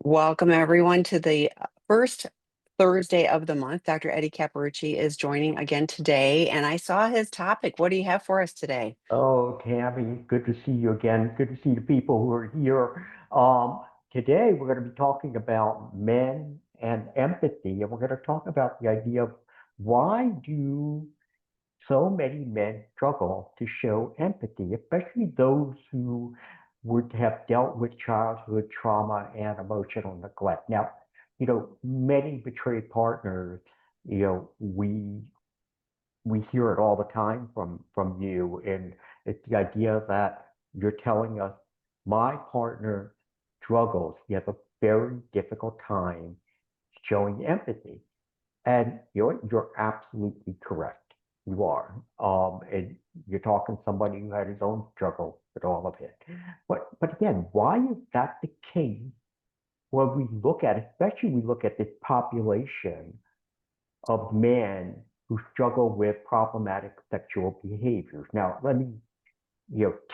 Welcome, everyone, to the first Thursday of the month. Dr. Eddie Capparucci is joining again today, and I saw his topic. What do you have for us today? Oh, Tammy, good to see you again. Good to see the people who are here. Today, we're going to be talking about men and empathy, and we're going to talk about the idea of why do so many men struggle to show empathy, especially those who would have dealt with childhood trauma and emotional neglect. Now, many betrayed partners, you know, we we hear it all the time from you, and it's the idea that you're telling us my partner struggles. He has a very difficult time showing empathy, and you're absolutely correct. You are, and you're talking to somebody who had his own struggle with all of it. But again, why is that the case? When we look at, especially we look at this population of men who struggle with problematic sexual behaviors. Now, let me,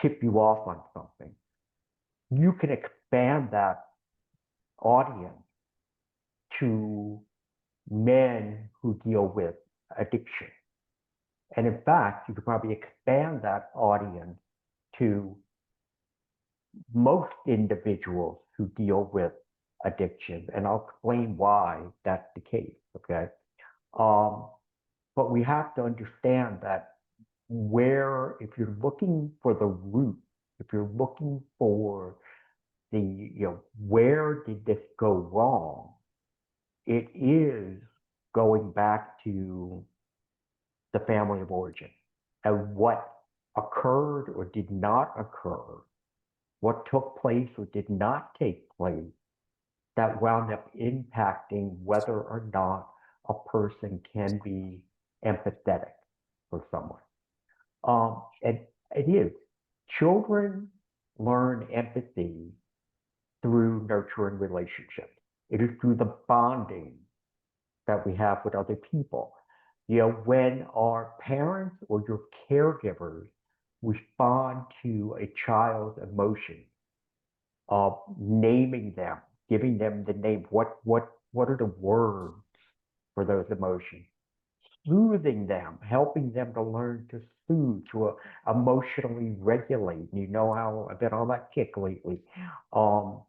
tip you off on something. You can expand that audience to men who deal with addiction. And in fact, you could probably expand that audience to most individuals who deal with addiction. And I'll explain why that's the case, okay? Um, but we have to understand that if you're looking for the root, if you're looking for where did this go wrong, it is going back to the family of origin and what occurred or did not occur, what took place or did not take place that wound up impacting whether or not a person can be empathetic for someone. And it is. Children learn empathy through nurturing relationships. It is through the bonding that we have with other people. When our parents or your caregivers respond to a child's emotion, naming them, giving them the name, what are the words for those emotions? Soothing them, helping them to learn to soothe, to emotionally regulate. You know how I've been on that kick lately. Um,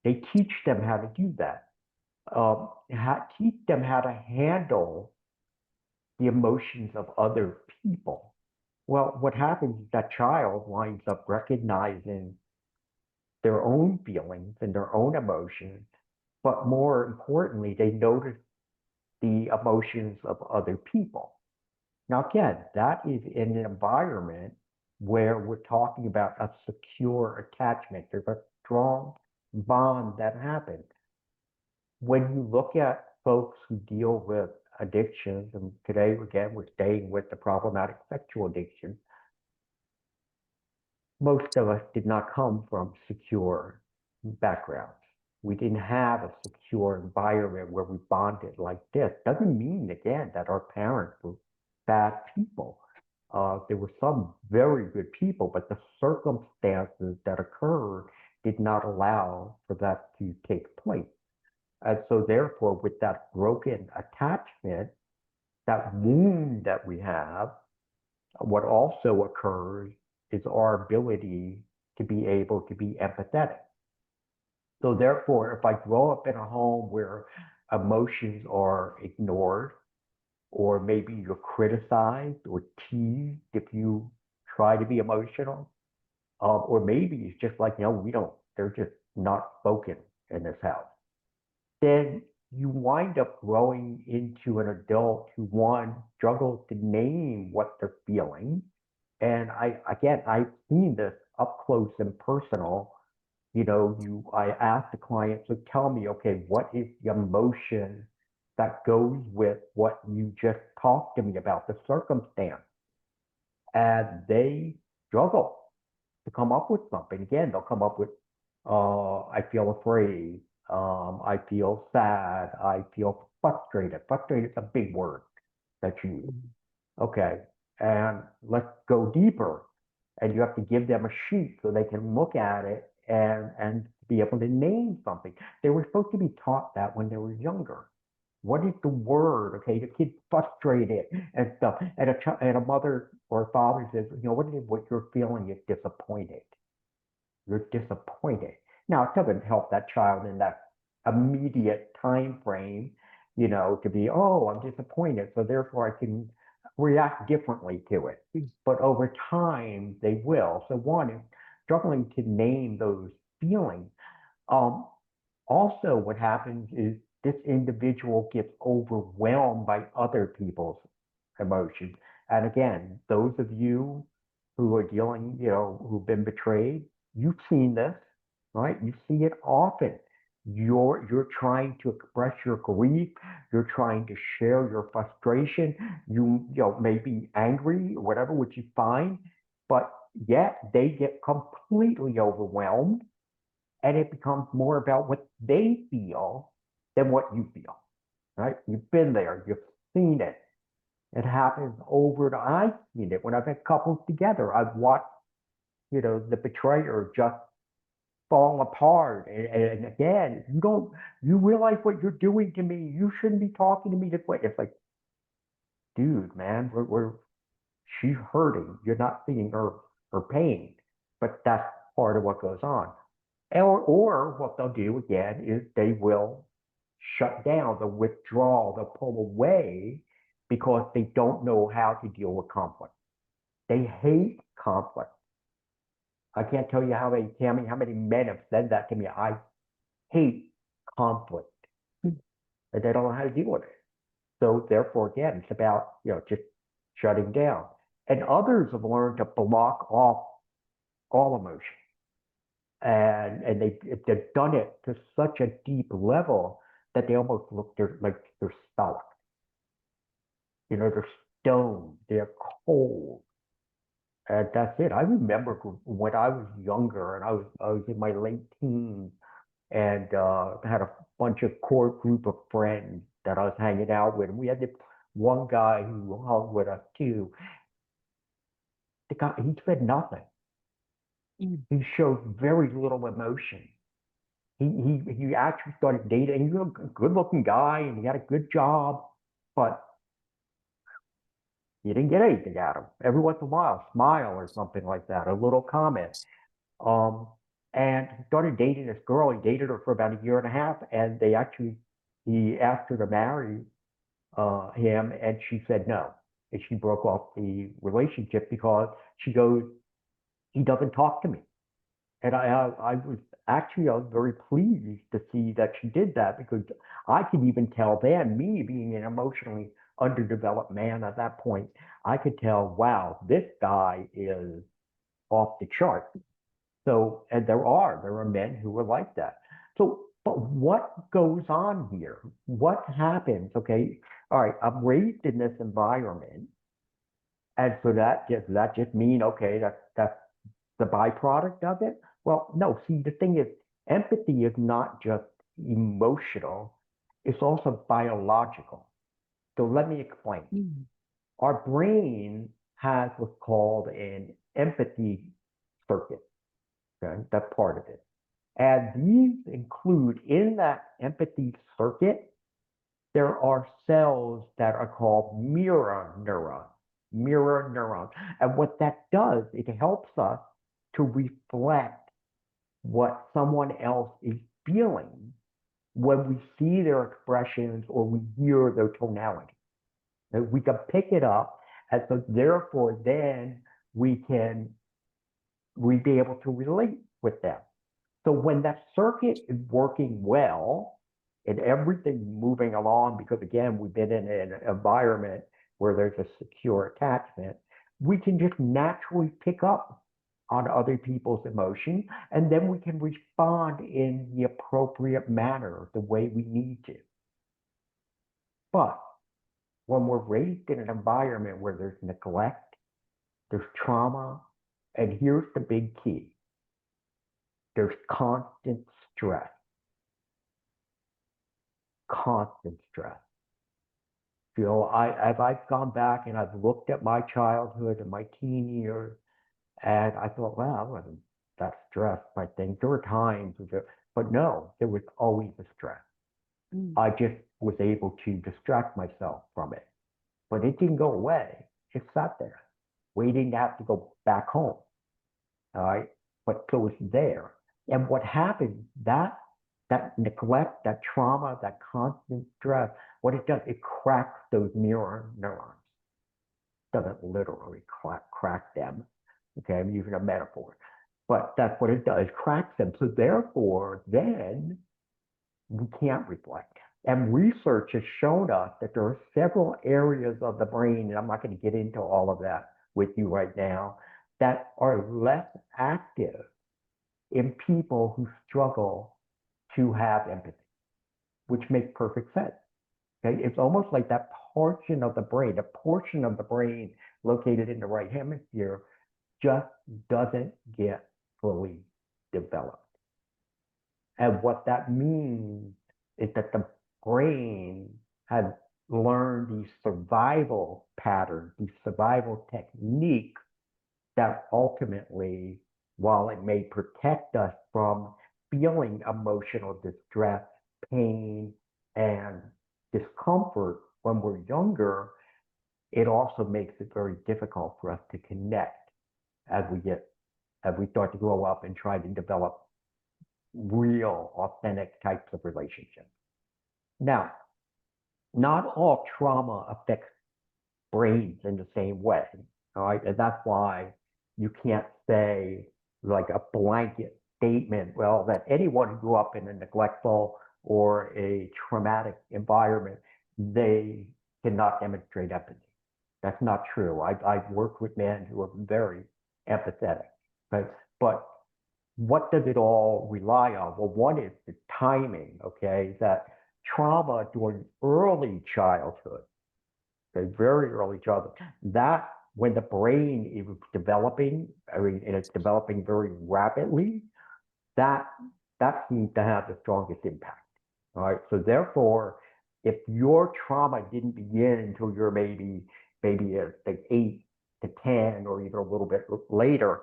they teach them how to do that. Teach them how to handle the emotions of other people. Well, what happens is that child winds up recognizing their own feelings and their own emotions, but more importantly, they notice the emotions of other people. Now, again, that is in an environment where we're talking about a secure attachment. There's a strong bond that happens. When you look at folks who deal with addictions, and today, again, we're staying with the problematic sexual addiction, most of us did not come from secure backgrounds. We didn't have a secure environment where we bonded like this. Doesn't mean, again, that our parents were bad people. There were some very good people, but the circumstances that occurred did not allow for that to take place. And so, therefore, with that broken attachment, that wound that we have, what also occurs is our ability to be able to be empathetic. So therefore, if I grow up in a home where emotions are ignored, or maybe you're criticized or teased if you try to be emotional, or maybe it's just like, we don't, they're just not spoken in this house, then you wind up growing into an adult who, one, struggles to name what they're feeling. And I've seen this up close and personal. I ask the client, so tell me, okay, what is the emotion that goes with what you just talked to me about, the circumstance? And they struggle to come up with something. Again, they'll come up with, I feel afraid, I feel sad, I feel frustrated. Frustrated is a big word that you use. Okay, and let's go deeper. And you have to give them a sheet so they can look at it and be able to name something. They were supposed to be taught that when they were younger. What is the word? Okay, the kid's frustrated and stuff, and and a mother or a father says, you know, what you're feeling is disappointed. You're disappointed. Now, it doesn't help that child in that immediate time frame, you know, to be, oh, I'm disappointed, so therefore I can react differently to it. But over time, they will. So one is struggling to name those feelings. Um, Also, what happens is this individual gets overwhelmed by other people's emotions. And again, those of you who are dealing, you know, who've been betrayed, you've seen this, right? You see it often. You're trying to express your grief, you're trying to share your frustration, you know, may be angry or whatever, which is fine, but yet they get completely overwhelmed and it becomes more about what they feel than what you feel, right? You've been there, you've seen it. It happens over and I've seen it when I've had couples together. I've watched, you know, the betrayer just fall apart. And again, you realize what you're doing to me. You shouldn't be talking to me this way. It's like, dude, man, she's hurting. You're not seeing her pain, but that's part of what goes on. Or what they'll do again is they will shut down, they'll withdraw, they'll pull away because they don't know how to deal with conflict. They hate conflict. I can't tell you how many men have said that to me. I hate conflict. And they don't know how to deal with it. So therefore, again, it's about, you know, just shutting down. And others have learned to block off all emotion. And they've done it to such a deep level that they almost look like they're stoic. You know, they're stone, they're cold, and that's it. I remember when I was younger and I was in my late teens and had a bunch of core group of friends that I was hanging out with. And we had this one guy who hung with us too. The guy, he said nothing. Mm. He showed very little emotion. He actually started dating. He was a good looking guy and he had a good job, but you didn't get anything out of him. Every once in a while, smile or something like that, a little comment. Um, and he started dating this girl. He dated her for about a year and a half, and he asked her to marry him, and she said no. And she broke off the relationship because she goes, he doesn't talk to me. And I was very pleased to see that she did that because I could even tell then, me being an emotionally underdeveloped man at that point, I could tell, wow, this guy is off the chart. So, and there are men who are like that. So, but what goes on here? What happens? Okay, all right, I'm raised in this environment, and so that just mean okay, that's the byproduct of it? Well, no. See, the thing is, empathy is not just emotional; it's also biological. So let me explain. Mm. Our brain has what's called an empathy circuit. Okay, that's part of it. And these include in that empathy circuit, there are cells that are called mirror neurons. Mirror neurons. And what that does, it helps us to reflect what someone else is feeling when we see their expressions or we hear their tonality. And we can pick it up, and so therefore then we can we be able to relate with them. So when that circuit is working well and everything moving along, because again, we've been in an environment where there's a secure attachment, we can just naturally pick up on other people's emotion and then we can respond in the appropriate manner, the way we need to. But when we're raised in an environment where there's neglect, there's trauma, and here's the big key, there's constant stress. Constant stress. You know, as I've gone back and I've looked at my childhood and my teen years, and I thought, wow, that stress by things. There were times, but no, there was always a stress. Mm. I just was able to distract myself from it, but it didn't go away. It sat there, waiting to have to go back home. All right, but so it's there. And what happens that neglect, that trauma, that constant stress, what it does, it cracks those mirror neurons. Doesn't literally crack them. Okay, I'm using a metaphor, but that's what it does, cracks them. So therefore, then we can't reflect. And research has shown us that there are several areas of the brain, and I'm not going to get into all of that with you right now, that are less active in people who struggle to have empathy, which makes perfect sense. Okay, it's almost like that portion of the brain, a portion of the brain located in the right hemisphere, just doesn't get fully developed. And what that means is that the brain has learned these survival patterns, these survival techniques that ultimately, while it may protect us from feeling emotional distress, pain, and discomfort when we're younger, it also makes it very difficult for us to connect as we start to grow up and try to develop real, authentic types of relationships. Now, not all trauma affects brains in the same way. All right. And that's why you can't say like a blanket statement, well, that anyone who grew up in a neglectful or a traumatic environment, they cannot demonstrate empathy. That's not true. I've worked with men who are very empathetic. But what does it all rely on? Well, one is the timing, okay, that trauma during early childhood, okay, very early childhood, that when the brain is developing, I mean, and it's developing very rapidly, that that seems to have the strongest impact. All right. So therefore, if your trauma didn't begin until you're maybe like 8 to 10 or even a little bit later,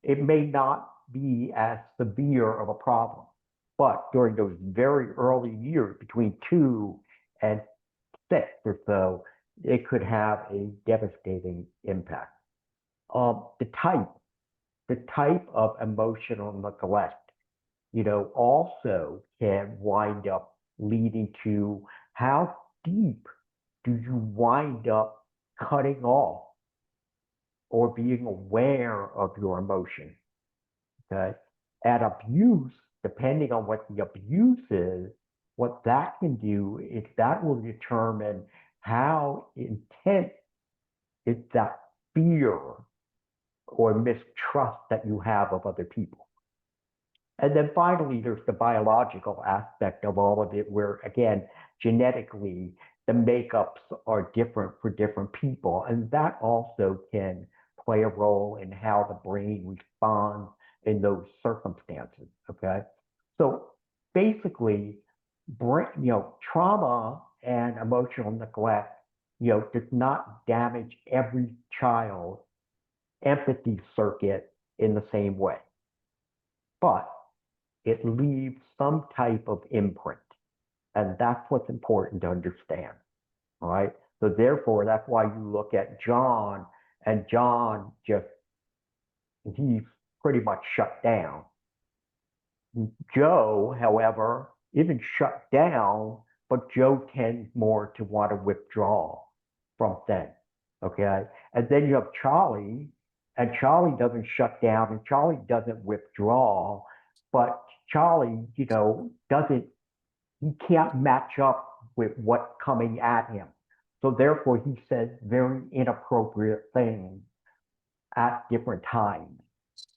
it may not be as severe of a problem. But during those very early years, between 2 and 6 or so, it could have a devastating impact. The type of emotional neglect, also can wind up leading to how deep do you wind up cutting off or being aware of your emotion. Okay. And abuse, depending on what the abuse is, what that can do is that will determine how intense is that fear or mistrust that you have of other people. And then finally, there's the biological aspect of all of it, where again, genetically, the makeups are different for different people. And that also can play a role in how the brain responds in those circumstances. Okay. So basically, trauma and emotional neglect, does not damage every child's empathy circuit in the same way. But it leaves some type of imprint. And that's what's important to understand. All right. So therefore, that's why you look at John, and John he's pretty much shut down. Joe, however, isn't shut down, but Joe tends more to want to withdraw from things. Okay. And then you have Charlie, and Charlie doesn't shut down, and Charlie doesn't withdraw, but Charlie, doesn't, he can't match up with what's coming at him. So therefore, he says very inappropriate things at different times.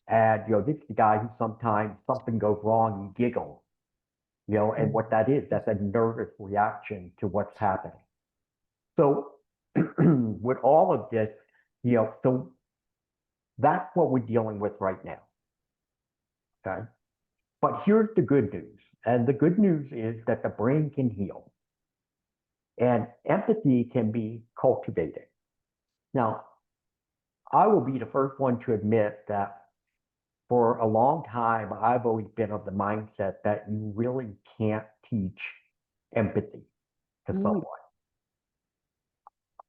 And, this is the guy who sometimes something goes wrong, he giggles, and what that is, that's a nervous reaction to what's happening. So with all of this, so that's what we're dealing with right now. Okay. But here's the good news. And the good news is that the brain can heal and empathy can be cultivated. Now, I will be the first one to admit that for a long time, I've always been of the mindset that you really can't teach empathy to Mm, someone.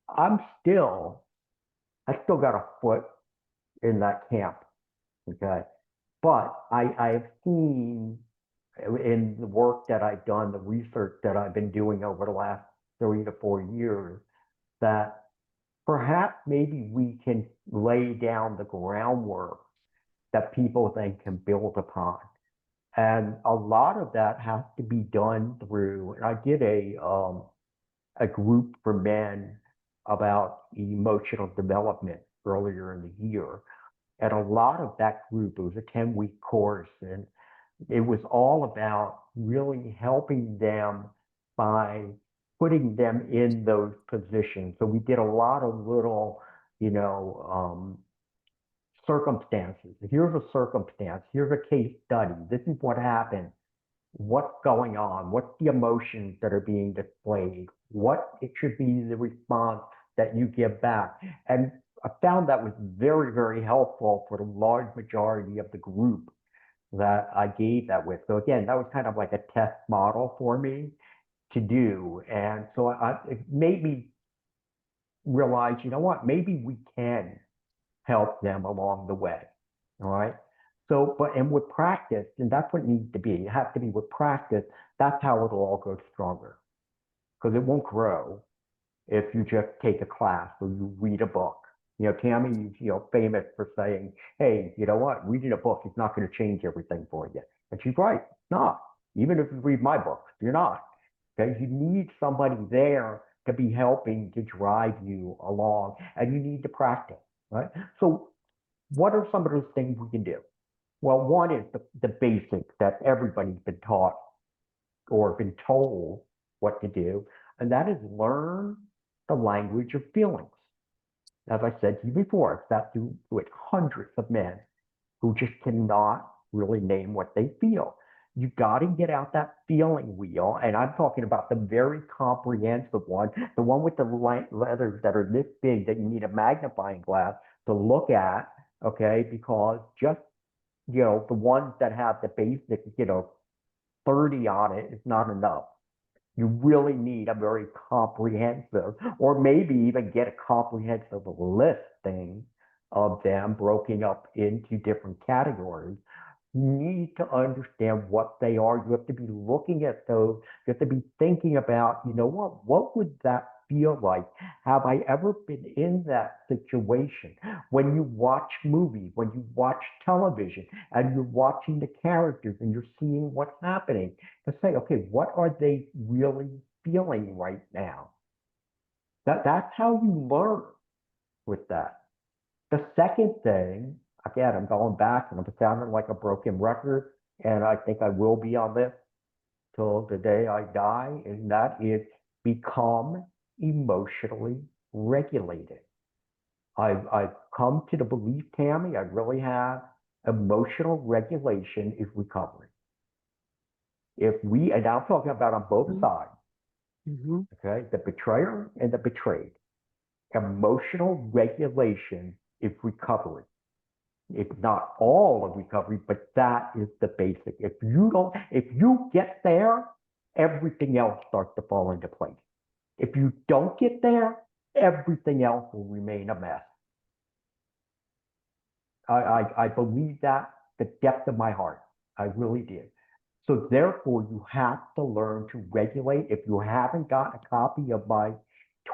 I'm still, I still got a foot in that camp, okay? But I've seen in the work that I've done, the research that I've been doing over the last 3 to 4 years, that perhaps maybe we can lay down the groundwork that people then can build upon. And a lot of that has to be done through, and I did a group for men about emotional development earlier in the year. And a lot of that group, it was a 10-week course, and it was all about really helping them by putting them in those positions. So we did a lot of little, you know, circumstances. Here's a circumstance. Here's a case study. This is what happened. What's going on? What's the emotions that are being displayed? What it should be the response that you give back? And I found that was very, very helpful for the large majority of the group that I gave that with. So again, that was kind of like a test model for me to do. And so it made me realize, you know what, maybe we can help them along the way. All right. So, and with practice, and that's what it needs to be. It has to be with practice. That's how it'll all go stronger. Because it won't grow if you just take a class or you read a book. Tammy, famous for saying, hey, you know what? Reading a book is not going to change everything for you. And she's right. It's not. Even if you read my book, you're not. Okay. You need somebody there to be helping to drive you along, and you need to practice. Right. So what are some of those things we can do? Well, one is the basics that everybody's been taught or been told what to do, and that is learn the language of feelings. As I said to you before, I've sat through with hundreds of men who just cannot really name what they feel. You got to get out that feeling wheel, and I'm talking about the very comprehensive one, the one with the letters that are this big that you need a magnifying glass to look at, okay? Because just the ones that have the basic, 30 on it is not enough. You really need a very comprehensive, or maybe even get a comprehensive listing of them broken up into different categories. You need to understand what they are. You have to be looking at those. You have to be thinking about, what would that feel like? Have I ever been in that situation? When you watch movies, when you watch television, and you're watching the characters and you're seeing what's happening, to say, okay, what are they really feeling right now? That's how you learn with that. The second thing, again, I'm going back and I'm sounding like a broken record, and I think I will be on this till the day I die, and that is become emotionally regulated. I've come to the belief, Tammy, I really have, emotional regulation is recovery. If we, and I'm talking about on both mm, sides, mhm. okay, the betrayer and the betrayed, emotional regulation is recovery. It's not all of recovery, but that is the basic. If you get there, everything else starts to fall into place. If you don't get there, everything else will remain a mess. I believe that the depth of my heart. I really did. So therefore, you have to learn to regulate. If you haven't got a copy of my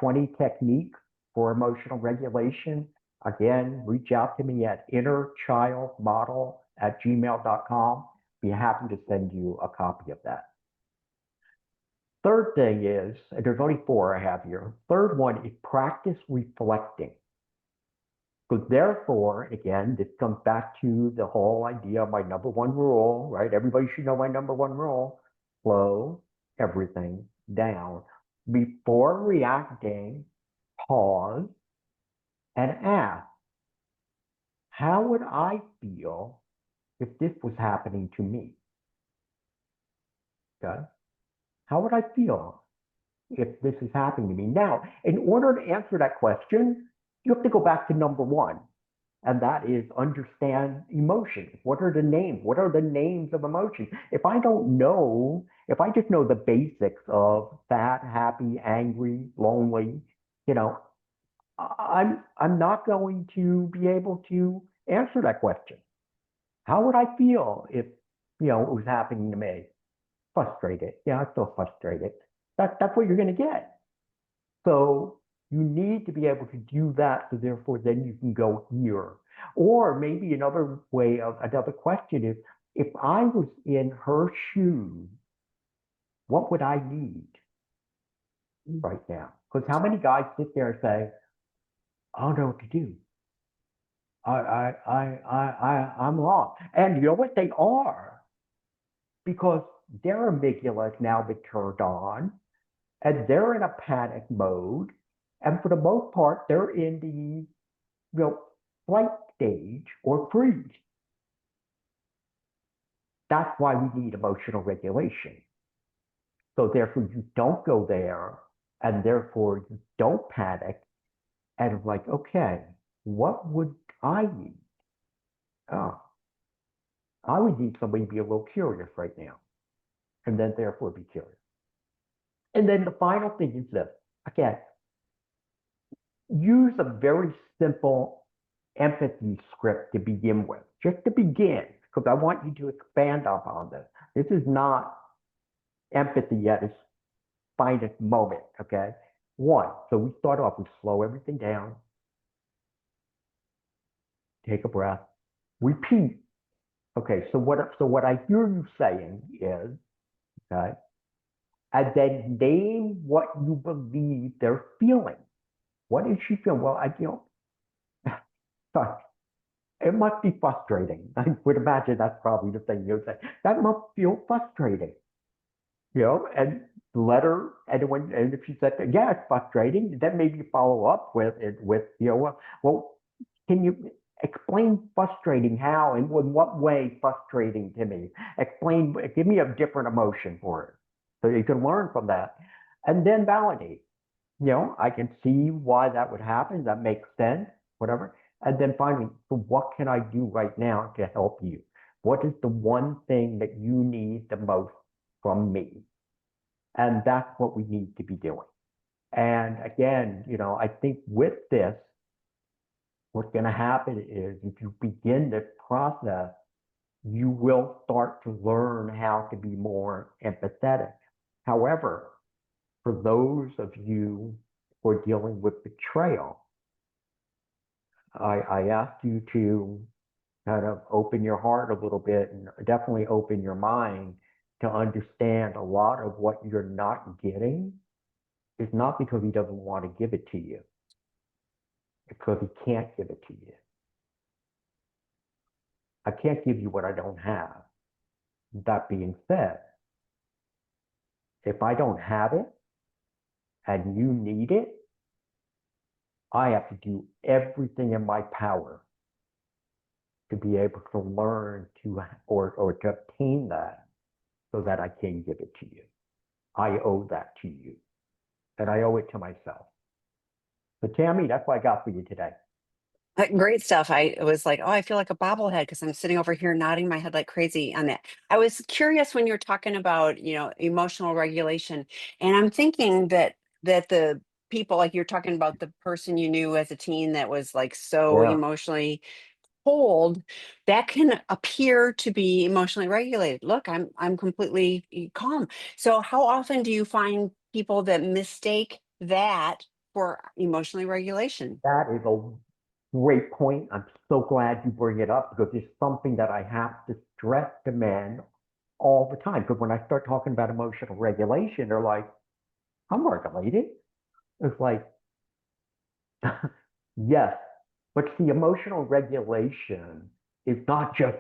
20 techniques for emotional regulation, again, reach out to me at innerchildmodel@gmail.com. Be happy to send you a copy of that. Third thing is, and there's only four I have here. Third one is practice reflecting. So therefore, again, this comes back to the whole idea of my number one rule, right? Everybody should know my number one rule. Slow everything down. Before reacting, pause and ask, how would I feel if this was happening to me? Okay? How would I feel if this is happening to me? Now, in order to answer that question, you have to go back to number one. and that is understand emotions. What are the names? What are the names of emotions? If I don't know, if I just know the basics of sad, happy, angry, lonely, you know, I'm not going to be able to answer that question. How would I feel if, it was happening to me? Frustrated. Yeah, I feel frustrated. That's what you're going to get. So you need to be able to do that. So therefore, then you can go here. Or maybe another question is, if I was in her shoes, what would I need right now? Because how many guys sit there and say, I don't know what to do. I'm lost. And you know what? They are, because their amygdala has now been turned on and they're in a panic mode. And for the most part, they're in the, flight stage or freeze. That's why we need emotional regulation. So therefore, you don't go there, and therefore you don't panic. And it's like, okay, what would I need? Oh, I would need somebody to be a little curious right now, and then therefore be curious. And then the final thing is this. Again, use a very simple empathy script to begin with, just to begin, because I want you to expand upon this. This is not empathy at its finest moment, okay? One, so we start off, we slow everything down, take a breath, repeat. Okay, so what I hear you saying is, okay, and then name what you believe they're feeling. What is she feeling? Well, sorry, it must be frustrating. I would imagine that's probably the thing you'd say. That must feel frustrating, and let her, and if she said, yeah, it's frustrating, then maybe follow up with it with, well, can you explain frustrating how and in what way frustrating to me? Explain, give me a different emotion for it. So you can learn from that and then validate. I can see why that would happen. That makes sense, whatever. And then finally, so what can I do right now to help you? What is the one thing that you need the most from me? And that's what we need to be doing. And again, I think with this, what's going to happen is if you begin this process, you will start to learn how to be more empathetic. However, for those of you who are dealing with betrayal, I ask you to kind of open your heart a little bit and definitely open your mind to understand a lot of what you're not getting is not because he doesn't want to give it to you, it's because he can't give it to you. I can't give you what I don't have. That being said, if I don't have it and you need it, I have to do everything in my power to be able to learn to or to obtain that so that I can give it to you. I owe that to you, and I owe it to myself. So Tammy, that's what I got for you today. Great stuff. I was like, oh, I feel like a bobblehead because I'm sitting over here nodding my head like crazy on that. I was curious when you're talking about, emotional regulation, and I'm thinking that the people, like you're talking about the person you knew as a teen that was like so Yeah, emotionally cold, that can appear to be emotionally regulated. Look, I'm completely calm. So how often do you find people that mistake that for emotionally regulation? that is a great point. I'm so glad you bring it up because it's something that I have to stress to men all the time. Because when I start talking about emotional regulation, they're like, I'm regulated. It's like, yes, but the emotional regulation is not just,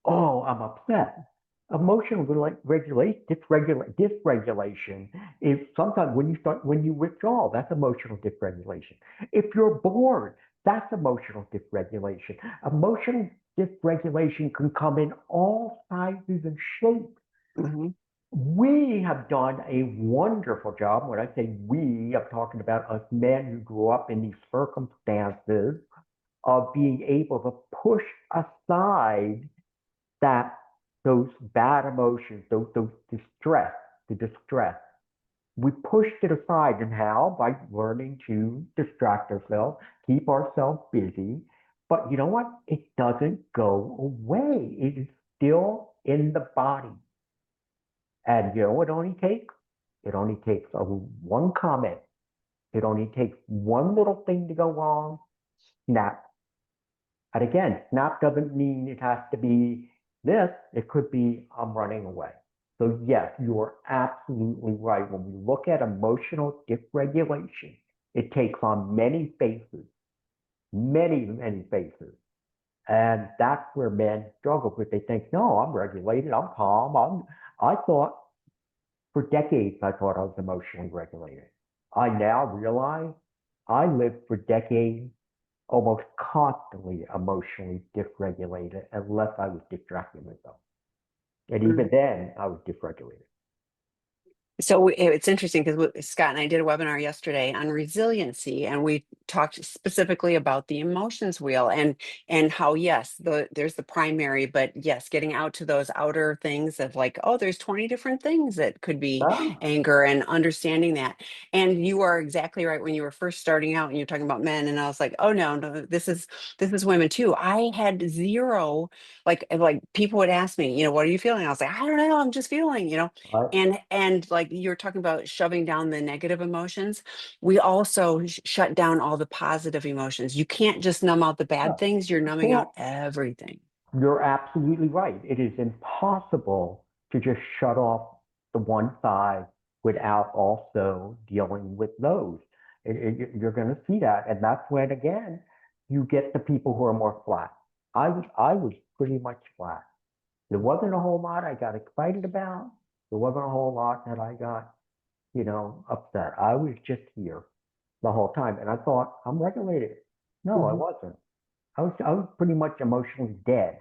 oh, I'm upset. Emotional regulation, dysregulation is sometimes when you withdraw, that's emotional dysregulation. If you're bored, that's emotional dysregulation. Emotional dysregulation can come in all sizes and shapes. Mhm. We have done a wonderful job. When I say we, I'm talking about us men who grew up in these circumstances of being able to push aside that those bad emotions, those distress, the distress. We pushed it aside, and how? By learning to distract ourselves, keep ourselves busy. But you know what? It doesn't go away. It is still in the body. And you know what it only takes? It only takes one comment. It only takes one little thing to go wrong. Snap. And again, snap doesn't mean it has to be this. It could be I'm running away. So yes, you are absolutely right. When we look at emotional dysregulation, it takes on many faces, many faces. And that's where men struggle because they think, no, I'm regulated, I'm calm. I thought for decades, I thought I was emotionally regulated. I now realize I lived for decades almost constantly emotionally dysregulated unless I was distracting myself. And even then, I was dysregulated. So it's interesting because Scott and I did a webinar yesterday on resiliency, and we talked specifically about the emotions wheel and how yes, there's the primary, but yes, getting out to those outer things of like, oh, there's 20 different things that could be Yeah, anger, and understanding that. And you are exactly right when you were first starting out and you're talking about men, and I was like, oh no, this is women too. I had zero, like people would ask me, what are you feeling? I was like, I don't know, I'm just feeling. right. And like you're talking about shoving down the negative emotions, we also shut down all the positive emotions. You can't just numb out the Yeah. bad things, you're numbing out Well, everything. you're absolutely right. It is impossible to just shut off the one side without also dealing with those. You're going to see that, and that's when again you get the people who are more flat. I was pretty much flat. There wasn't a whole lot I got excited about. There wasn't a whole lot that I got, upset. I was just here the whole time, and I thought I'm regulated. No, I Mhm. wasn't. I was pretty much emotionally dead.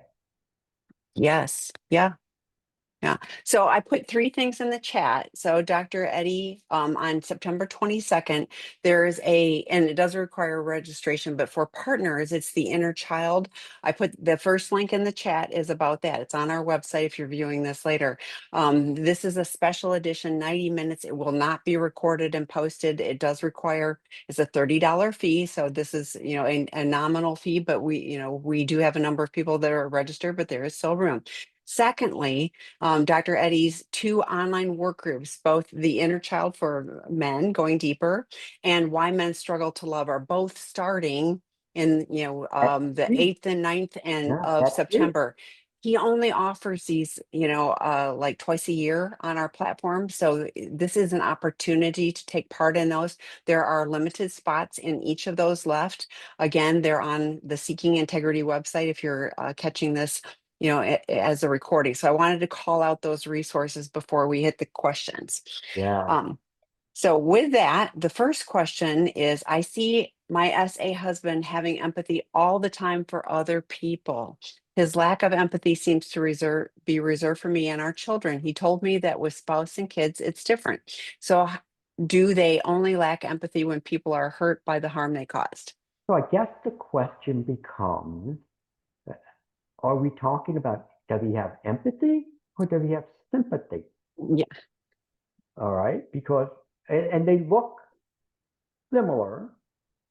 Yes. Yeah. Yeah. So I put three things in the chat. So Dr. Eddie, on September 22nd, and it does require registration, but for partners, it's the inner child. I put the first link in the chat is about that. It's on our website if you're viewing this later. This is a special edition, 90 minutes. It will not be recorded and posted. It's a $30 fee. So this is, a nominal fee, but we do have a number of people that are registered, but there is still room. Secondly, Dr. Eddie's two online work groups, both the inner child for men going deeper and why men struggle to love, are both starting in Next the week. 8th and 9th and Yeah, of next week. September. He only offers these, like twice a year on our platform. So this is an opportunity to take part in those. There are limited spots in each of those left. Again, they're on the Seeking Integrity website if you're catching this as a recording. So I wanted to call out those resources before we hit the questions. Yeah. Um, so with that, the first question is, I see my SA husband having empathy all the time for other people. His lack of empathy seems to be reserved for me and our children. He told me that with spouse and kids, it's different. So do they only lack empathy when people are hurt by the harm they caused? So I guess the question becomes, are we talking about does he have empathy or does he have sympathy? Yeah. All right, because and they look similar,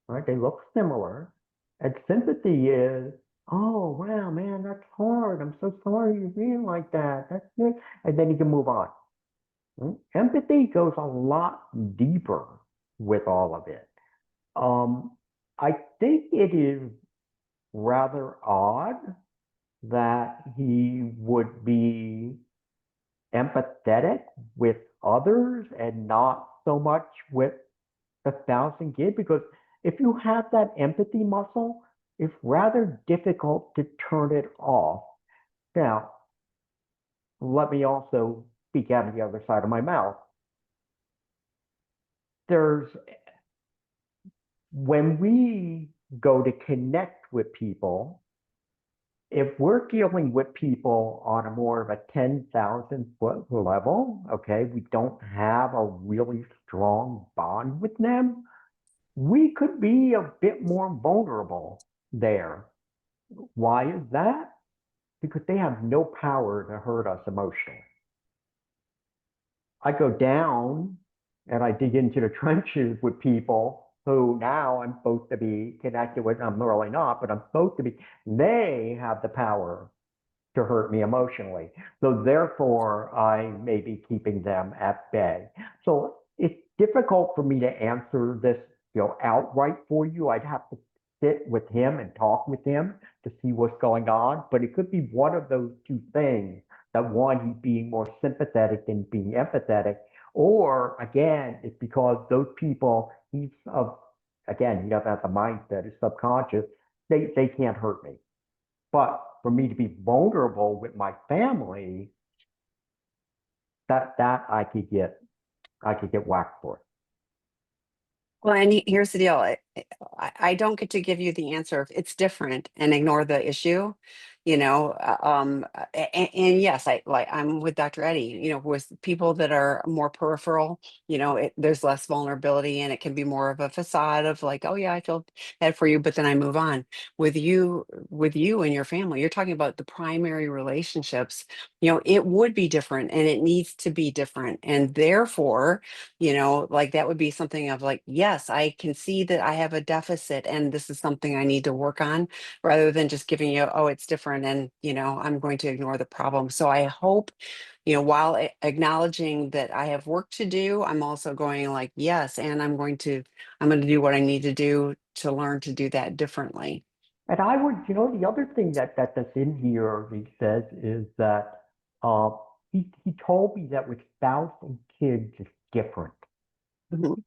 right? They look similar. And sympathy is, oh wow, man, that's hard. I'm so sorry you're being like that. That's good. And then you can move on. Empathy goes a lot deeper with all of it. Um, I think it is rather odd that he would be empathetic with others and not so much with the spouse and kid, because if you have that empathy muscle, it's rather difficult to turn it off. Now, let me also speak out of the other side of my mouth. There's When we go to connect with people, if we're dealing with people on a more of a 10,000 foot level, okay, we don't have a really strong bond with them, we could be a bit more vulnerable there. Why is that? Because they have no power to hurt us emotionally. I go down and I dig into the trenches with people who now I'm supposed to be connected with. I'm really not, but I'm supposed to be. They have the power to hurt me emotionally. So therefore, I may be keeping them at bay. So it's difficult for me to answer this, outright for you. I'd have to sit with him and talk with him to see what's going on. But it could be one of those two things. That one, he's being more sympathetic than being empathetic. Or again, it's because those people, again, he doesn't have the mindset, it's subconscious. They can't hurt me. But for me to be vulnerable with my family, that I could get whacked for. Well, and here's the deal. I don't get to give you the answer if it's different and ignore the issue, and yes, I'm with Dr. Eddie, with people that are more peripheral, there's less vulnerability and it can be more of a facade of like, oh yeah, I feel bad for you, but then I move on. With you and your family, you're talking about the primary relationships, it would be different and it needs to be different. And therefore, like that would be something of like, yes, I can see that I have a deficit and this is something I need to work on, rather than just giving you, oh, it's different and, I'm going to ignore the problem. So I hope, while acknowledging that I have work to do, I'm also going like, yes, and I'm going to do what I need to do to learn to do that differently. And I would, the other thing that's in here, he says, is that uh, he told me that with spouse and kids, it's different. Mhm.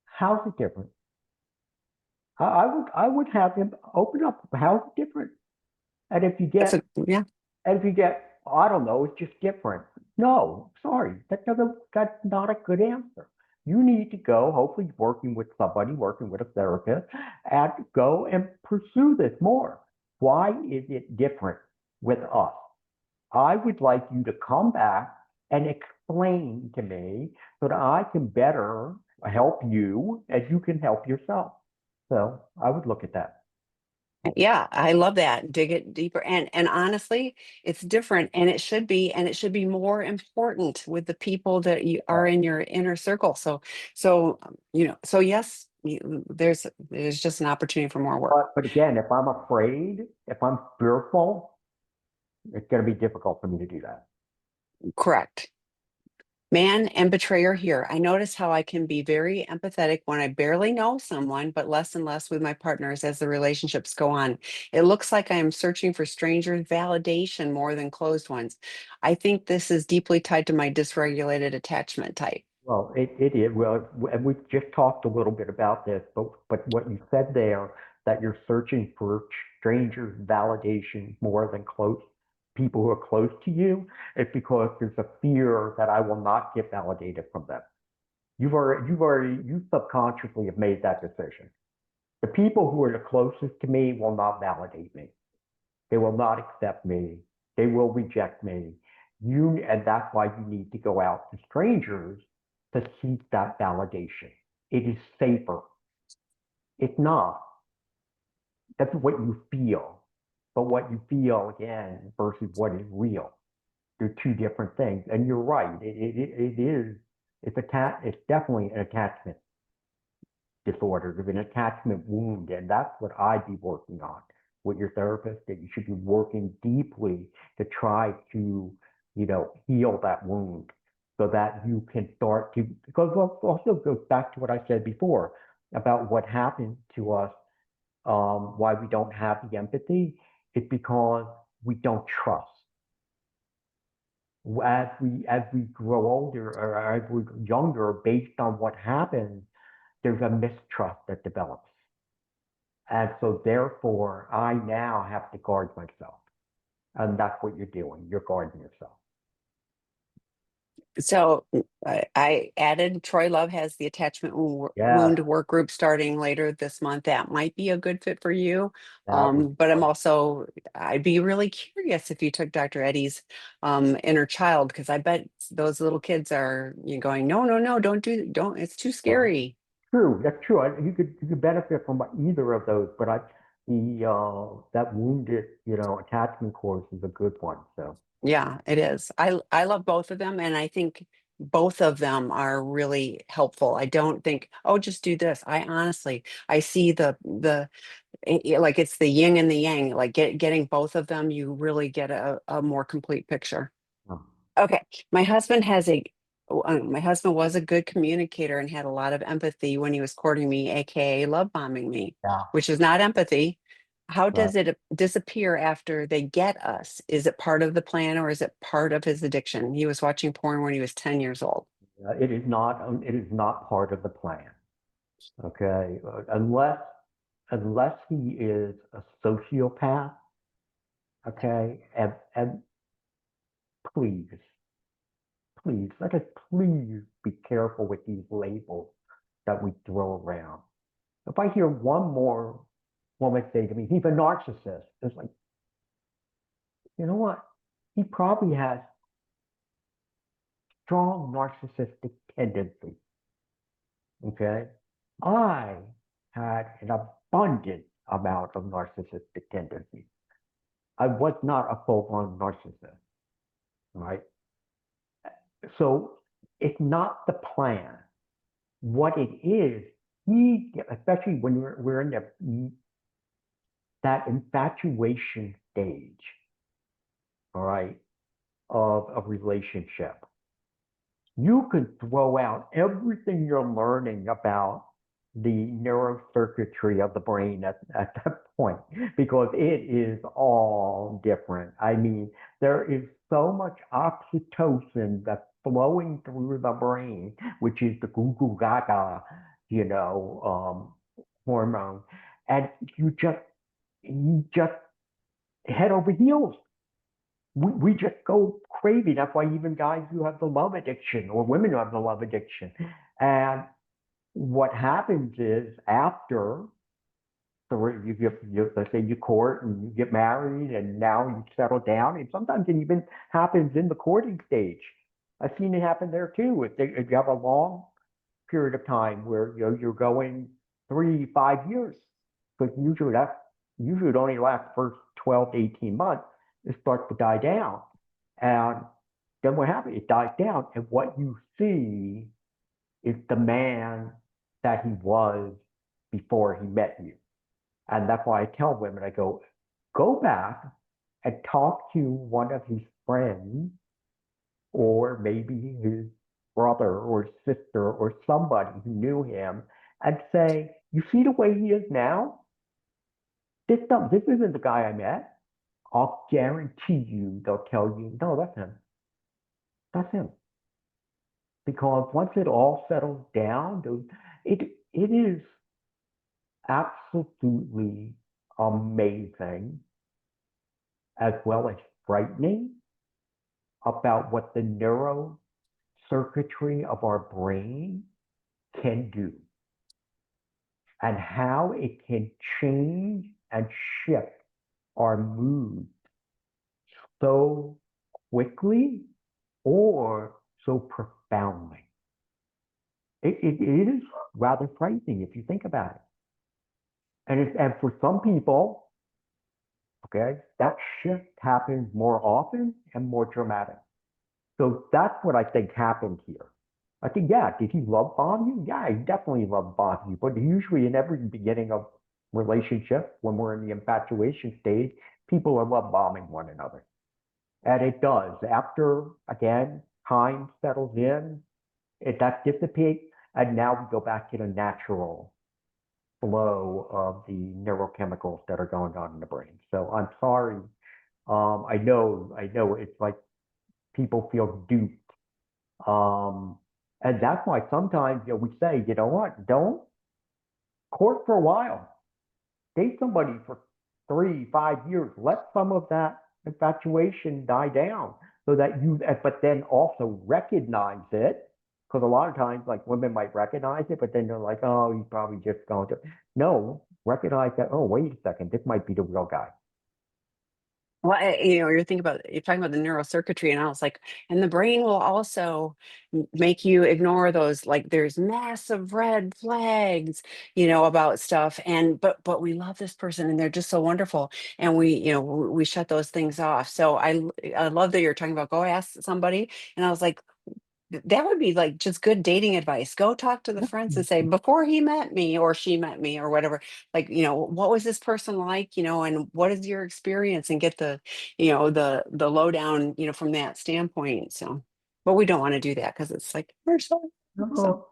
How's it different? I would have him open up. How's it different? And if you That's a, get yeah. And if you get, I don't know, it's just different. No, sorry, that's not a good answer. You need to go, hopefully working with somebody, working with a therapist, and go and pursue this more. Why is it different with us? I would like you to come back and explain to me so that I can better help you as you can help yourself. So I would look at that. Yeah, I love that. Dig it deeper. And honestly, it's different and it should be more important with the people that you are Yeah. in your inner circle. So yes, there's just an opportunity for more work. But again, if I'm afraid, if I'm fearful, it's going to be difficult for me to do that. Correct. Man and betrayer here. I notice how I can be very empathetic when I barely know someone, but less and less with my partners as the relationships go on. It looks like I am searching for strangers' validation more than closed ones. I think this is deeply tied to my dysregulated attachment type. Well, it is. Well, and we just talked a little bit about this, but what you said there, that you're searching for strangers' validation more than close people who are close to you, it's because there's a fear that I will not get validated from them. You subconsciously have made that decision. The people who are the closest to me will not validate me. They will not accept me. They will reject me. And that's why you need to go out to strangers to seek that validation. It is safer. It's not. That's what you feel. But what you feel again versus what is real. They're two different things. And you're right. It is, it's definitely an attachment disorder, of an attachment wound. And that's what I'd be working on with your therapist, that you should be working deeply to try to, heal that wound so that you can start to, because it also goes back to what I said before about what happened to us, why we don't have the empathy. It's because we don't trust. As we grow older or as we are younger, based on what happens, there's a mistrust that develops. And so therefore, I now have to guard myself. And that's what you're doing. You're guarding yourself. So I added Troy Love has the attachment Yes, wound work group starting later this month. That might be a good fit for you. that would be But great. I'd be really curious if you took Dr. Eddie's inner child, because I bet those little kids are going, no, no, no, don't, it's too Well, scary. true. That's true. You could benefit from either of those, but I, that wounded, attachment course is a good one. So, Yeah, it is. I love both of them, and I think both of them are really helpful. I don't think, oh, just do this. I honestly, I see like it's the yin and the yang. Like getting both of them, you really get a more complete picture. um, Okay, my husband my husband was a good communicator and had a lot of empathy when he was courting me, aka love bombing me, yeah, which is not empathy. How right. does it disappear after they get us? Is it part of the plan or is it part of his addiction? He was watching porn when he was 10 years old. It is not part of the plan. Okay, unless he is a sociopath. Okay, and please, please, let us please be careful with these labels that we throw around. If I hear one more woman say to me, he's a narcissist, it's like, you know what? He probably has strong narcissistic tendencies. Okay. I had an abundant amount of narcissistic tendencies. I was not a full-on narcissist, right? So it's not the plan. What it is, especially when we're in that infatuation stage, all right, of a relationship. You can throw out everything you're learning about the neurocircuitry of the brain at that point because it is all different. I mean, there is so much oxytocin that's flowing through the brain, which is the goo goo gaga, hormone, and you just head over heels. We just go crazy. That's why even guys who have the love addiction or women who have the love addiction. And what happens is after let's say you court and you get married and now you settle down, and sometimes it even happens in the courting stage. I've seen it happen there too. If you have a long period of time where you're going 3, 5 years, because usually it only lasts first 12 to 18 months. It starts to die down, and then what happens? It dies down, and what you see is the man that he was before he met you. And that's why I tell women, I go back and talk to one of his friends or maybe his brother or sister or somebody who knew him and say, you see the way he is now? This isn't the guy I met. I'll guarantee you they'll tell you, no, that's him. That's him. Because once it all settles down, it is absolutely amazing as well as frightening about what the neurocircuitry of our brain can do and how it can change and shift our mood so quickly or so profoundly. It is rather frightening if you think about it. And for some people, okay, that shift happens more often and more dramatic. So that's what I think happened here. I think, yeah, did he love bomb you? Yeah, he definitely loved bomb you. But usually in every beginning of relationship, when we're in the infatuation stage, people are love bombing one another. And it does. After, again, time settles in, that dissipates, and now we go back to the natural flow of the neurochemicals that are going on in the brain. So I'm sorry. I know it's like people feel duped. Um, and that's why sometimes, we say, you know what, don't court for a while. Date somebody for 3, 5 years. Let some of that infatuation die down so that but then also recognize it. Because a lot of times, like women might recognize it, but then they're like, oh, he's probably just going to. No, recognize that, oh, wait a second, this might be the real guy. Well, you're talking about the neurocircuitry, and I was like, and the brain will also make you ignore those. Like, there's massive red flags, about stuff, and but we love this person, and they're just so wonderful, and we shut those things off. So I love that you're talking about go ask somebody, and I was like, that would be like just good dating advice. Go talk to the friends and say, before he met me or she met me or whatever, like, what was this person like, and what is your experience, and get the lowdown, from that standpoint. So, but we don't want to do that because it's like we're so No.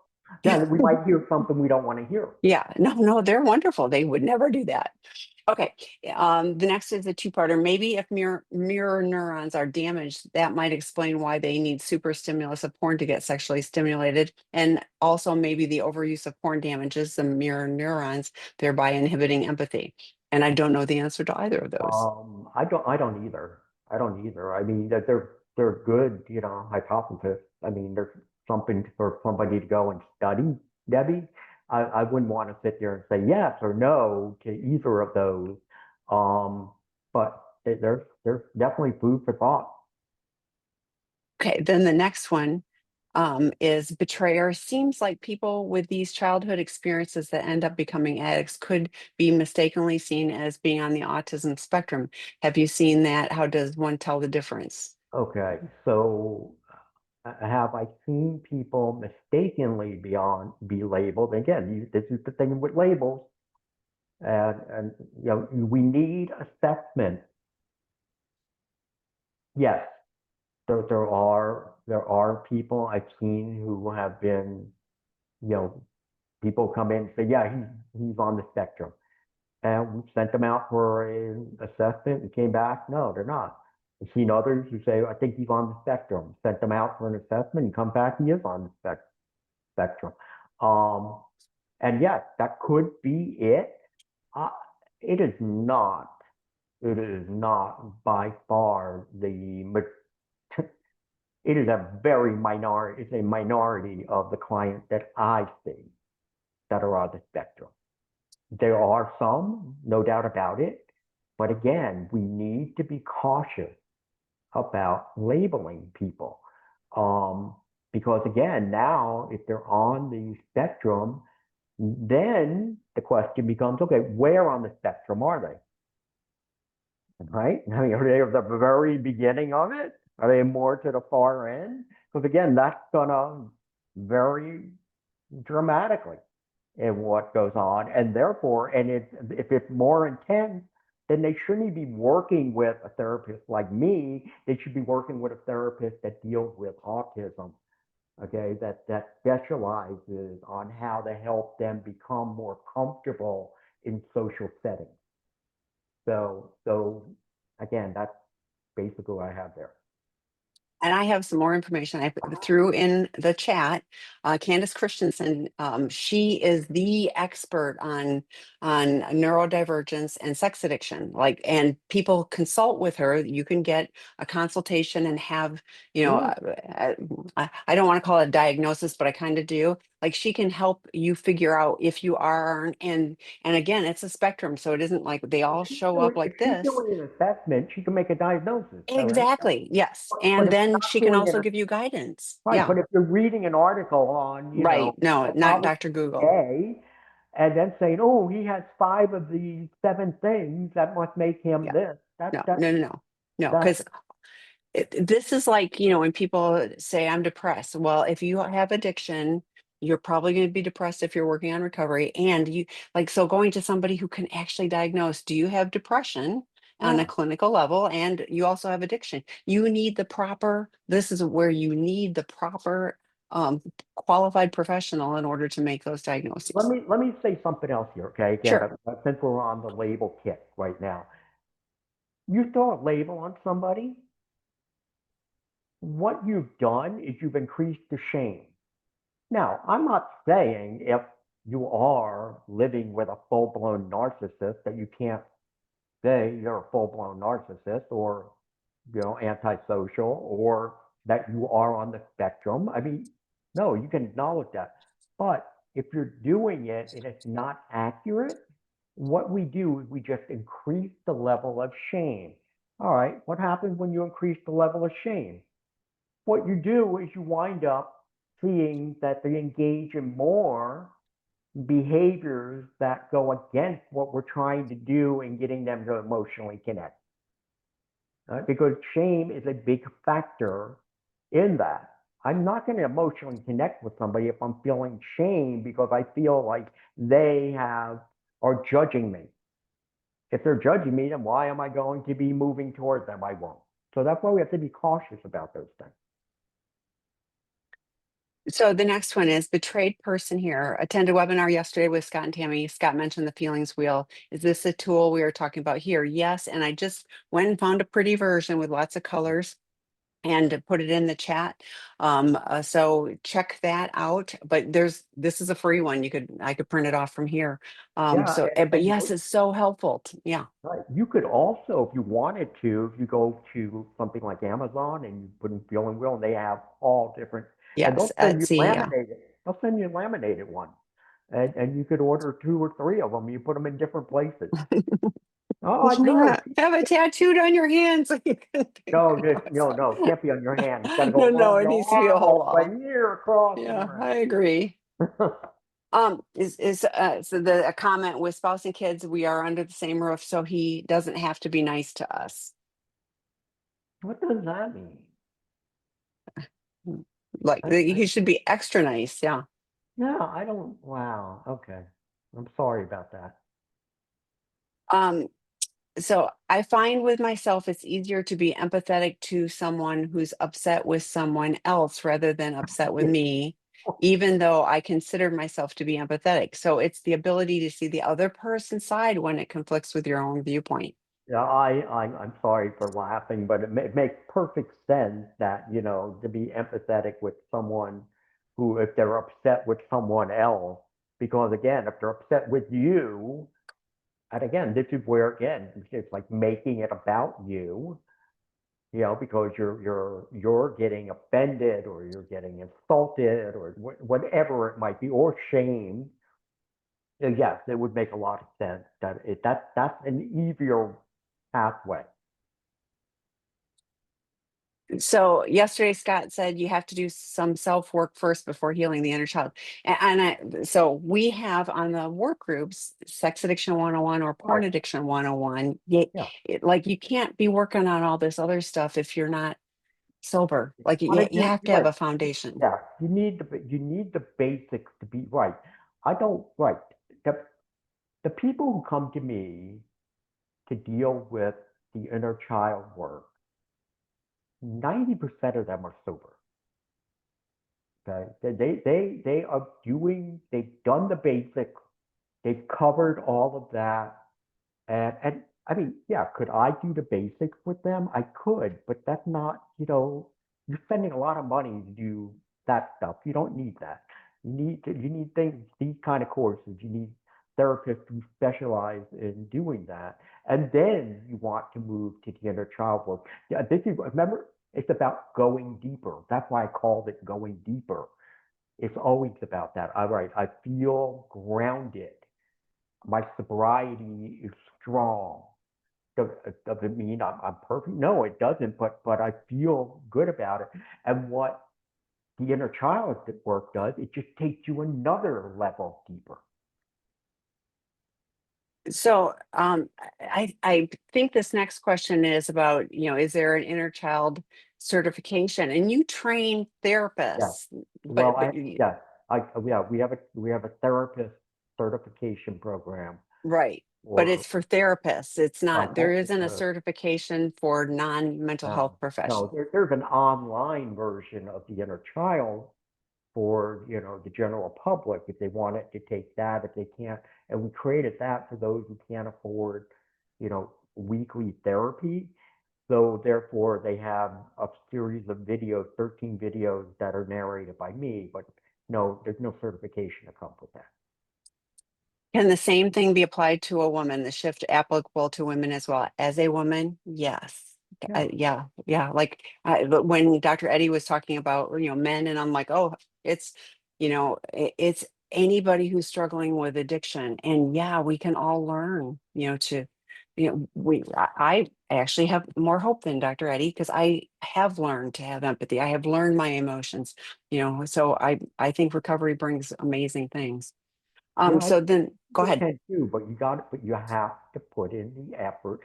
Yeah, we might hear something we don't want to hear. yeah, no, no, they're wonderful. They would never do that. Okay. The next is a two-parter. Maybe if mirror neurons are damaged, that might explain why they need super stimulus of porn to get sexually stimulated. And also maybe the overuse of porn damages the mirror neurons, thereby inhibiting empathy. And I don't know the answer to either of those. I don't either. I don't either. I mean, that they're good, hypothesis. I mean, there's something for somebody to go and study, Debbie. I wouldn't want to sit there and say yes or no to either of those. But there's definitely food for thought. Okay, then the next one is betrayer. Seems like people with these childhood experiences that end up becoming addicts could be mistakenly seen as being on the autism spectrum. Have you seen that? How does one tell the difference? Okay, so have I seen people mistakenly be labeled? Again, this is the thing with labels, and we need assessment. Yes, there are people I've seen who have been, you know, people come in and say, yeah, he's on the spectrum. And we sent them out for an assessment and came back, no, they're not. I've seen others who say, I think he's on the spectrum. Sent them out for an assessment and come back, he is on the spectrum. Um, and yes, that could be it. Uh, it is not. It is not by far it is a very minority, it's a minority of the clients that I see that are on the spectrum. There are some, no doubt about it. But again, we need to be cautious about labeling people. Um, because again, now if they're on the spectrum, then the question becomes, okay, where on the spectrum are they? Right? I mean, are they at the very beginning of it? Are they more to the far end? Because again, that's gonna vary dramatically in what goes on, and therefore, and if it's more intense, then they shouldn't be working with a therapist like me. They should be working with a therapist that deals with autism. Okay, that specializes on how to help them become more comfortable in social settings. So again, that's basically what I have there. And I have some more information I threw in the chat. Candace Christensen, she is the expert on neurodivergence and sex addiction. Like, and people consult with her. You can get a consultation and have, Yeah. I don't want to call it a diagnosis, but I kind of do. Like, she can help you figure out if you are, and again, it's a spectrum, so it isn't like they all show up If like she's this. doing an assessment, she can make a diagnosis, all right? Exactly. Yes. But And if you're then not she can doing also an give you guidance. right, Yeah. but if you're reading an article on, Right. No, not psychology Dr. Google. today, and then saying, "Oh, he has five of these seven things that must make him Yeah. this," No, no, no, no. No, that because this is like, when people say I'm depressed. Well, if you have addiction, you're probably going to be depressed if you're working on recovery. And so going to somebody who can actually diagnose, do you have depression on a yeah. clinical level? And you also have addiction. This is where you need the proper qualified professional in order to make those Let diagnoses. me let me say something else here, okay? Again, Sure. since we're on the label kick right now, you throw a label on somebody, what you've done is you've increased the shame. Now, I'm not saying if you are living with a full-blown narcissist that you can't say you're a full-blown narcissist or antisocial or that you are on the spectrum. I mean, no, you can acknowledge that. But if you're doing it and it's not accurate, what we do is we just increase the level of shame. All right, what happens when you increase the level of shame? What you do is you wind up seeing that they engage in more behaviors that go against what we're trying to do and getting them to emotionally connect. Right? Because shame is a big factor in that. I'm not going to emotionally connect with somebody if I'm feeling shame because I feel like they have are judging me. If they're judging me, then why am I going to be moving towards them? I won't. So that's why we have to be cautious about those things. So the next one is betrayed person here. Attended a webinar yesterday with Scott and Tammy. Scott mentioned the feelings wheel. Is this a tool we are talking about here? Yes. And I just went and found a pretty version with lots of colors and put it in the chat. So check that out. But this is a free one. I could print it off from here. Yeah, But yes, it's so helpful. Yeah. right. You could also, if you wanted to, if you go to something like Amazon and you put in feeling wheel, and they have all different, and Yes. they'll send you Etsy. Yeah. laminated. They'll send you a laminated one, and you could order two or three of them. You put them in different places. Oh, I know. Yeah. Have it tattooed on your hands so you can take No, it off. no, it can't be on your hand. It's got to go No, no, along it your needs to be a arm whole all the wall. way here across and Yeah, around. I agree. Is so the a comment with spouse and kids, we are under the same roof, so he doesn't have to be nice to us. What does that mean? Mm. Like I, he should be extra nice, yeah. no, I don't. Wow. Okay. I'm sorry about that. Um, so I find with myself it's easier to be empathetic to someone who's upset with someone else rather than upset with me, even though I consider myself to be empathetic. So it's the ability to see the other person's side when it conflicts with your own viewpoint. Yeah, I'm sorry for laughing, but it makes perfect sense that, to be empathetic with someone who, if they're upset with someone else, because again, if they're upset with you, and again, this is where, again, it's like making it about you, because you're getting offended or you're getting insulted or whatever it might be, or shamed. Yes, it would make a lot of sense that's an easier pathway. So yesterday, Scott said you have to do some self work first before healing the inner child. So we have on the work groups, sex addiction 101 or porn Right. addiction 101. Yeah. Like you can't be working on all this other stuff if you're not sober. Like But I you do, have to have right. a foundation. Yeah. You need the basics to be right. I don't, right. The people who come to me to deal with the inner child work, 90% of them are sober. Okay. They've done the basics. They've covered all of that. And I mean, yeah, could I do the basics with them? I could, but that's not, you're spending a lot of money to do that stuff. You don't need that. You need things, these kind of courses. You need therapists who specialize in doing that. And then you want to move to the inner child work. Yeah, remember, it's about going deeper. That's why I called it going deeper. It's always about that. All right, I feel grounded. My sobriety is strong. Does it mean I'm perfect? No, it doesn't. But I feel good about it. And what the inner child work does, it just takes you another level deeper. So I think this next question is about, is there an inner child certification? And you train Yeah. therapists, Well, but yeah, yeah, we have a therapist certification program right. But for it's for therapists. It's right. not, there isn't a certification for non-mental health No, no. professionals. There's an online version of the inner child for the general public if they wanted to take that, if they can't. And we created that for those who can't afford weekly therapy. So therefore they have a series of videos, 13 videos that are narrated by me, but no, there's no certification to come with that. Can the same thing be applied to a woman? The shift applicable to women as well as a woman? Yes. Yeah. Yeah, yeah. Like but when Dr. Eddie was talking about, men, and I'm like, oh, it's, it's anybody who's struggling with addiction. And yeah, we can all learn, to I actually have more hope than Dr. Eddie because I have learned to have empathy. I have learned my emotions, so I think recovery brings amazing things. Yeah, I So then go think ahead. can too, but you have to put in the effort.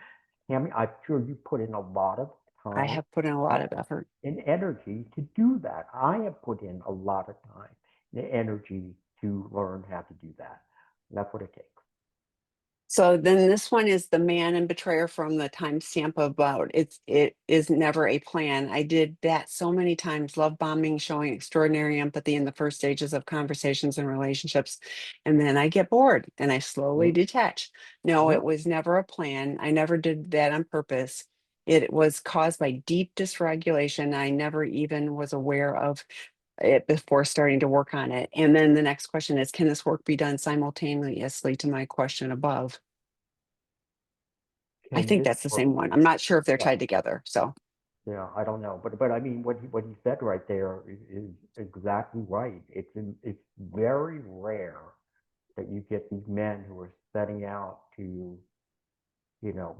Tammy, I'm sure you put in a lot of I time have put in a lot of effort. and energy to do that. I have put in a lot of time and energy to learn how to do that. And that's what it takes. So then this one is the man and betrayer from the timestamp about it is never a plan. I did that so many times, love bombing, showing extraordinary empathy in the first stages of conversations and relationships. And then I get bored and I slowly Yeah, detach. No, yeah, it was never a plan. I never did that on purpose. It was caused by deep dysregulation. I never even was aware of it before starting to work on it. And then the next question is, can this work be done simultaneously to my question above? I can think this that's the work? same one. I'm not sure if they're Yeah, tied together. So, yeah, I don't know, but I mean, what he said right there is exactly right. It's very rare that you get these men who are setting out to,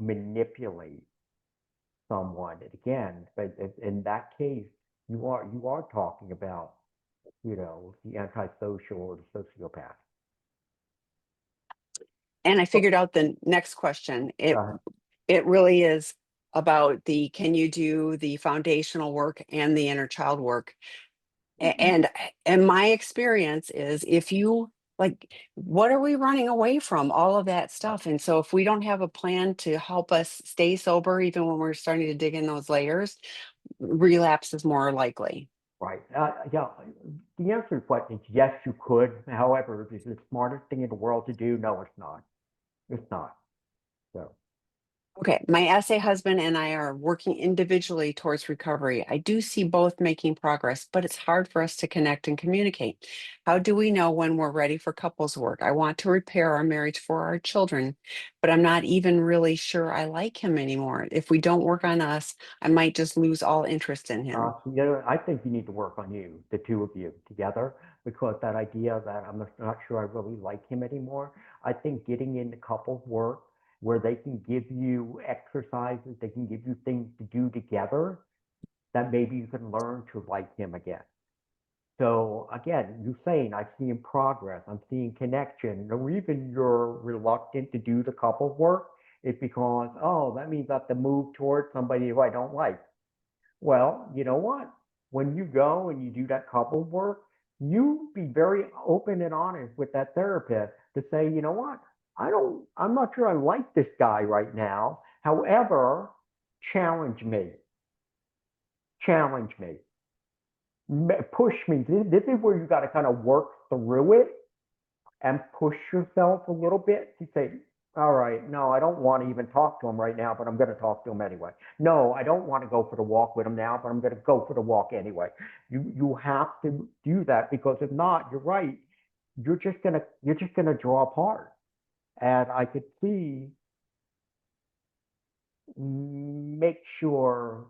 manipulate someone. And again, but in that case, you are talking about, the antisocial or the sociopath. and I Oh, figured out the next question. go It ahead. it really is about the can you do the foundational work and the inner child work? And my experience is if you like, what are we running away from? All of that stuff. And so if we don't have a plan to help us stay sober, even when we're starting to dig in those layers, relapse is more likely. Right. Yeah. The answer to the question is yes, you could. However, is it the smartest thing in the world to do? No, it's not. It's not. So, Okay, my essay husband and I are working individually towards recovery. I do see both making progress, but it's hard for us to connect and communicate. How do we know when we're ready for couples work? I want to repair our marriage for our children, but I'm not even really sure I like him anymore. If we don't work on us, I might just lose all interest in him. I think you need to work on you, the two of you together, because that idea that I'm not sure I really like him anymore. I think getting into couples work where they can give you exercises, they can give you things to do together, that maybe you can learn to like him again. So again, you're saying I'm seeing progress, I'm seeing connection. The reason you're reluctant to do the couple work is because, oh, that means I have to move towards somebody who I don't like. Well, you know what? When you go and you do that couple work, you be very open and honest with that therapist to say, you know what? I'm not sure I like this guy right now. However, challenge me, challenge me, push me. This is where you got to kind of work through it and push yourself a little bit to say, all right, no, I don't want to even talk to him right now, but I'm going to talk to him anyway. No, I don't want to go for the walk with him now, but I'm going to go for the walk anyway. You have to do that because if not, you're right. You're just gonna draw apart. And I could see, make sure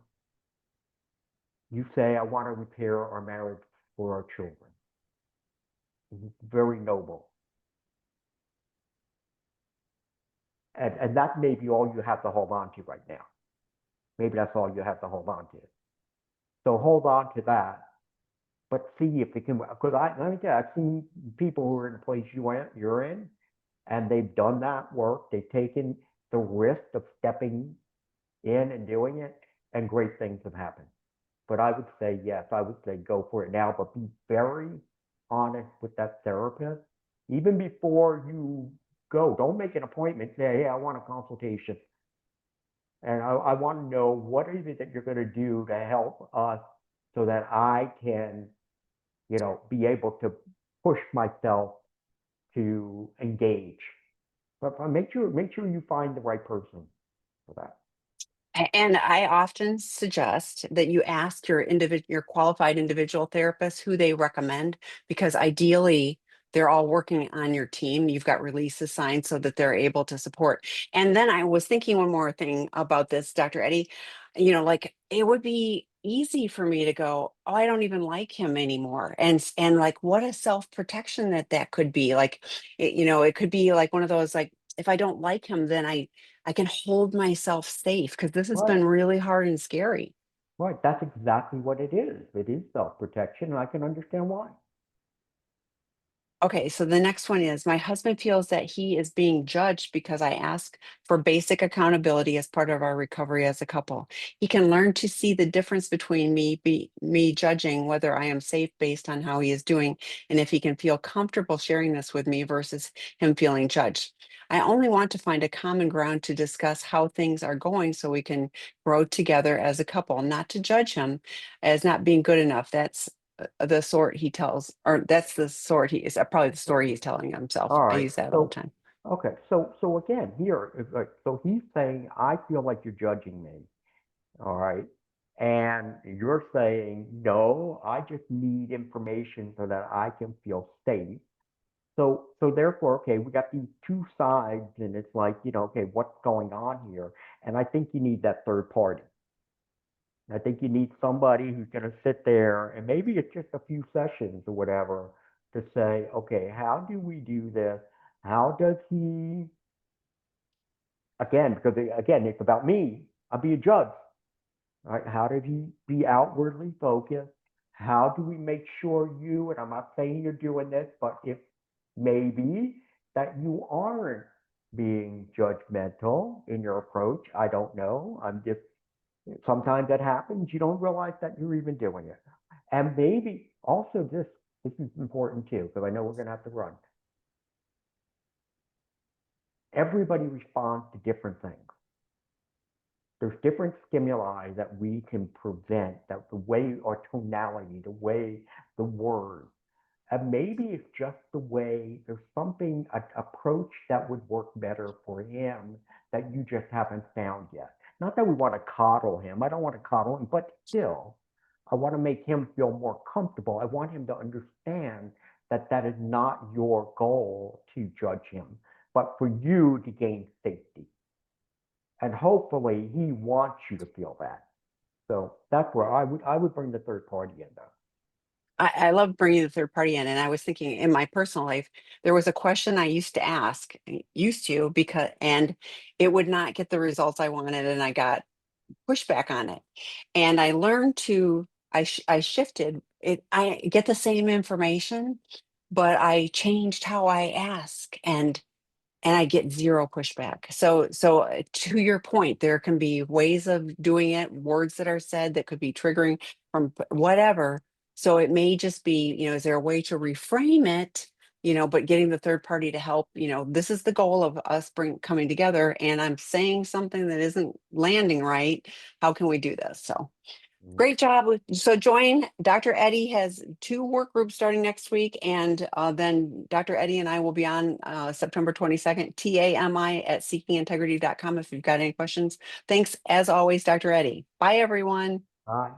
you say, I want to repair our marriage for our children. Very noble. And that may be all you have to hold on to right now. Maybe that's all you have to hold on to. So hold on to that, but see if it can. Because let me tell you, I've seen people who are in the place you're in, and they've done that work. They've taken the risk of stepping in and doing it, and great things have happened. But I would say yes, I would say go for it now, but be very honest with that therapist, even before you go. Don't make an appointment. Say, hey, I want a consultation. And I want to know what is it that you're going to do to help us so that I can, be able to push myself to engage. But make sure you find the right person for that. And I often suggest that you ask your qualified individual therapist who they recommend, because ideally they're all working on your team. You've got releases signed so that they're able to support. And then I was thinking one more thing about this, Dr. Eddie. Like it would be easy for me to go, oh, I don't even like him anymore. And like what a self-protection that could be. Like, it could be like one of those like if I don't like him, then I can hold myself safe because this has Right. been really hard and scary. Right. That's exactly what it is. It is self-protection, and I can understand why. Okay, so the next one is my husband feels that he is being judged because I ask for basic accountability as part of our recovery as a couple. He can learn to see the difference between me judging whether I am safe based on how he is doing and if he can feel comfortable sharing this with me versus him feeling judged. I only want to find a common ground to discuss how things are going so we can grow together as a couple, not to judge him as not being good enough. That's the sort he tells, or that's the sort he is probably the story he's telling himself. All I right. use that all the So, time. okay. So again, here, so he's saying, I feel like you're judging me. All right. And you're saying, no, I just need information so that I can feel safe. So therefore, okay, we got these two sides, and it's like, okay, what's going on here? And I think you need that third party. I think you need somebody who's going to sit there, and maybe it's just a few sessions or whatever, to say, okay, how do we do this? How does he, again, because again, it's about me. I'll be a judge, right? How does he be outwardly focused? How do we make sure you, and I'm not saying you're doing this, but if maybe that you aren't being judgmental in your approach, I don't know. I'm just, sometimes that happens. You don't realize that you're even doing it. And maybe also this is important too, because I know we're going to have to run. Everybody responds to different things. There's different stimuli that we can prevent, that the way our tonality, the way the words, and maybe it's just the way there's something, an approach that would work better for him that you just haven't found yet. Not that we want to coddle him. I don't want to coddle him, but still, I want to make him feel more comfortable. I want him to understand that that is not your goal to judge him, but for you to gain safety. And hopefully he wants you to feel that. So that's where I would bring the third party in though. I love bringing the third party in. And I was thinking in my personal life, there was a question I used to ask, used to, because, and it would not get the results I wanted. And I got pushback on it. And I learned to, I shifted it. I get the same information, but I changed how I ask. And I get zero pushback. So to your point, there can be ways of doing it, words that are said that could be triggering from whatever. So it may just be, is there a way to reframe it, but getting the third party to help, this is the goal of us coming together and I'm saying something that isn't landing right. How can we do this? So great job. So join Dr. Eddie has two work groups starting next week, and then Dr. Eddie and I will be on September 22nd, TAMI at seekingintegrity.com if you've got any questions. Thanks as always, Dr. Eddie. Bye, everyone. All right.